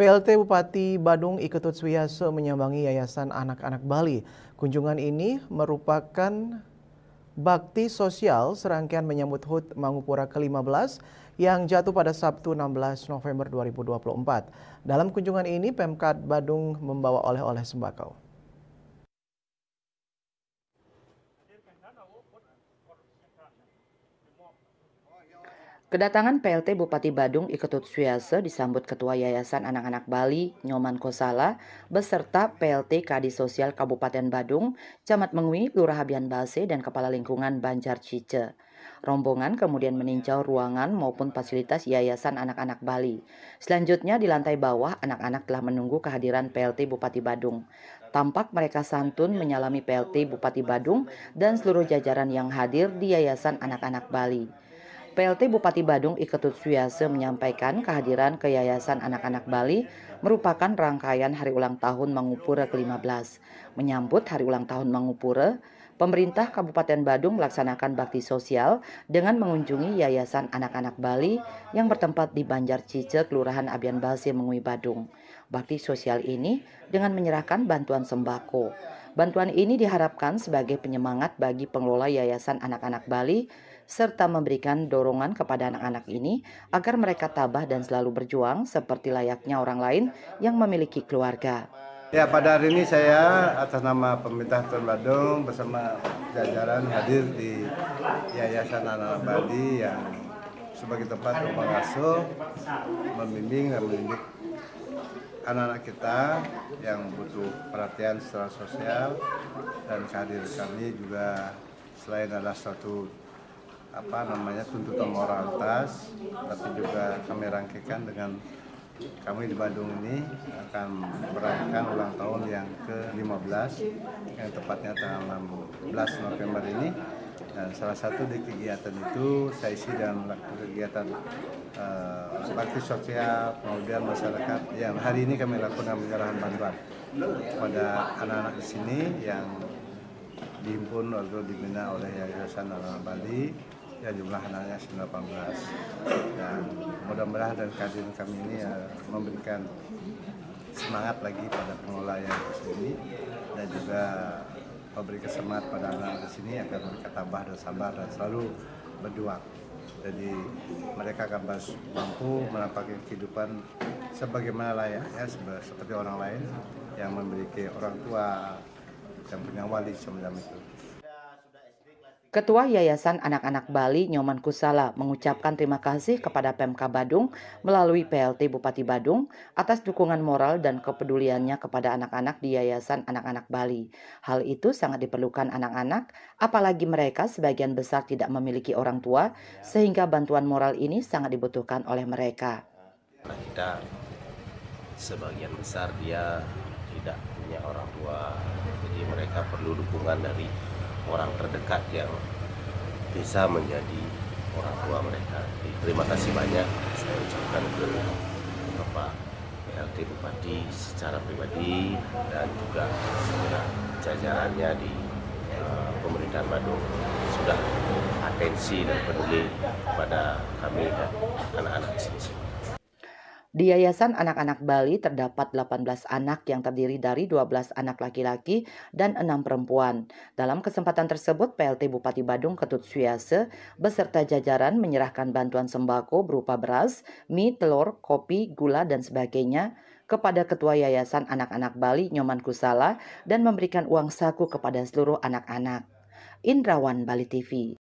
PLT Bupati Badung Iketut Suyaso menyambangi Yayasan Anak-Anak Bali. Kunjungan ini merupakan bakti sosial serangkaian menyambut HUT Mangupura ke-15 yang jatuh pada Sabtu 16 November 2024. Dalam kunjungan ini, Pemkad Badung membawa oleh-oleh sembako. Kedatangan PLT Bupati Badung Iketut Suyaso disambut Ketua Yayasan Anak-Anak Bali, Nyoman Kosala, beserta PLT Kadi Sosial Kabupaten Badung, Camat Mengui, Lurah Abian Base, dan Kepala Lingkungan Banjar Cice. Rombongan kemudian meninjau ruangan maupun fasilitas Yayasan Anak-Anak Bali. Selanjutnya di lantai bawah, anak-anak telah menunggu kehadiran PLT Bupati Badung. Tampak mereka santun menyalami PLT Bupati Badung dan seluruh jajaran yang hadir di Yayasan Anak-Anak Bali. PLT Bupati Badung Iketut Suyaso menyampaikan kehadiran ke Yayasan Anak-Anak Bali merupakan rangkaian hari ulang tahun Mangupura ke-15. Menyambut hari ulang tahun Mangupura, pemerintah Kabupaten Badung melaksanakan bakti sosial dengan mengunjungi Yayasan Anak-Anak Bali yang bertempat di Banjar Cice, Kelurahan Abian Base, Mengui, Badung. Bakti sosial ini dengan menyerahkan bantuan sembako. Bantuan ini diharapkan sebagai penyemangat bagi pengelola Yayasan Anak-Anak Bali serta memberikan dorongan kepada anak-anak ini agar mereka tabah dan selalu berjuang seperti layaknya orang lain yang memiliki keluarga. Ya, pada hari ini saya atas nama pemerintah Kabupaten Badung bersama jajaran hadir di Yayasan Anak-Anak Bali yang sebagai tempat pengasuh, membimbing dan mendidik anak-anak kita yang butuh perhatian secara sosial, dan kehadiran kami juga selain adalah suatu tuntutan moralitas, tapi juga kami rangkaikan dengan kami di Badung ini akan merayakan ulang tahun yang ke-15 yang tepatnya tanggal 16 November ini. Dan salah satu di kegiatan itu saya isi dalam kegiatan bakti sosial, kemudian masyarakat yang hari ini kami lakukan penyerahan bantuan pada anak-anak di sini yang dihimpun atau dibina oleh Yayasan Anak-Anak Bali. Ya, jumlah anaknya 18, dan mudah-mudahan dan kehadiran kami ini memberikan semangat lagi pada pengelola yang di sini, dan juga memberikan semangat pada anak di sini agar mereka tabah dan sabar dan selalu berjuang. Jadi mereka akan mampu menampakkan kehidupan sebagaimana layaknya seperti orang lain yang memiliki orang tua yang punya wali semacam itu. Ketua Yayasan Anak-Anak Bali, Nyoman Kosala, mengucapkan terima kasih kepada Pemkab Badung melalui PLT Bupati Badung atas dukungan moral dan kepeduliannya kepada anak-anak di Yayasan Anak-Anak Bali. Hal itu sangat diperlukan anak-anak, apalagi mereka sebagian besar tidak memiliki orang tua, sehingga bantuan moral ini sangat dibutuhkan oleh mereka. Kita sebagian besar dia tidak punya orang tua, jadi mereka perlu dukungan dari orang terdekat yang bisa menjadi orang tua mereka. Jadi, terima kasih banyak saya ucapkan ke Bapak PLT Bupati secara pribadi dan juga jajarannya di pemerintahan Badung sudah atensi dan peduli kepada kami dan anak-anak di sini. Di Yayasan Anak-Anak Bali terdapat 18 anak yang terdiri dari 12 anak laki-laki dan 6 perempuan. Dalam kesempatan tersebut, PLT Bupati Badung Iketut Suyaso beserta jajaran menyerahkan bantuan sembako berupa beras, mie, telur, kopi, gula, dan sebagainya kepada Ketua Yayasan Anak-Anak Bali, Nyoman Kosala, dan memberikan uang saku kepada seluruh anak-anak. Indrawan, Bali TV.